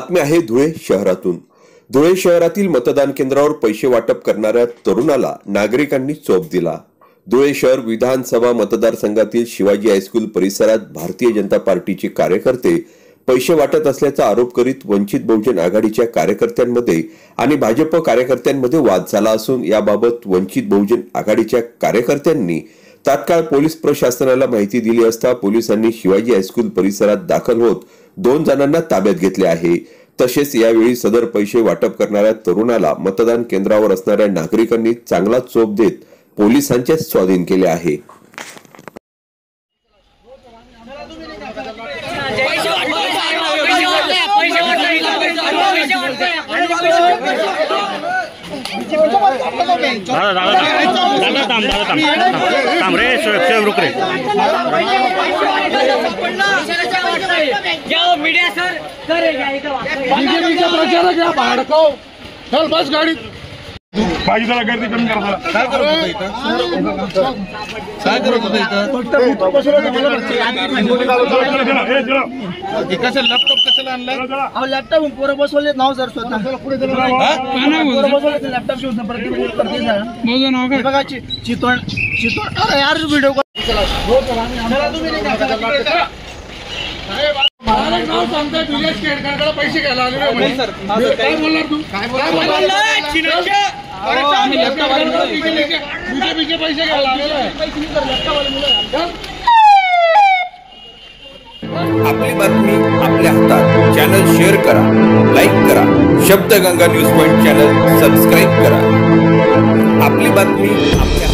बातमी आहे धुळे शहरातून। धुळे शहरातील मतदान केंद्रावर पैसे वाटप करणाऱ्या तरुणाला नागरिकांनी चोप दिला। धुळे शहर विधानसभा मतदारसंघातील शिवाजी हायस्कूल परिसरात भारतीय जनता पार्टीचे कार्यकर्ते पैसे वाटत असल्याचा आरोप करीत वंचित बहुजन आघाडीच्या कार्यकर्त्यांमध्ये आणि भाजप कार्यकर्त्यांमध्ये वाद झाला असून याबाबत वंचित बहुजन आघाडीच्या कार्यकर्त्यांनी तात्काळ पोलीस प्रशासनाला माहिती दिली असता पोलिसांनी शिवाजी हायस्कूल परिसरात दाखल होत 2 जणांना ताब्यात घेतले आहे। तसेच यावेळी सदर पैसे वाटप करणाऱ्या तरुणाला मतदान केंद्रावर असणाऱ्या नागरिकांनी चांगला चोप देत पोलिसांच्या स्वाधीन केले आहे। मीडिया सर चल बस गाड़ी पाहिजे जरा गर्दी कमी करा। काय करत होता इथं? कसं लॅपटॉप कशाला आणलाय? अहो लॅपटॉप पोरं बसवले नाव सर स्वतः पोरं बसवले लॅपटॉप शिवून प्रत्येक बघा चितवण अरे यार व्हिडिओ नाव सांगतोय तुझ्या केडकाकडे पैसे घ्यायला आले सर। काय बोलणार तू? काय बोलणार? बीजेपीचे पैसे घ्यायला आलेलो आपली बातमी आपल्या हातात। चॅनल शेअर करा, लाईक करा, Shabdganga news point channel subscribe करा। आपली बातमी आपल्या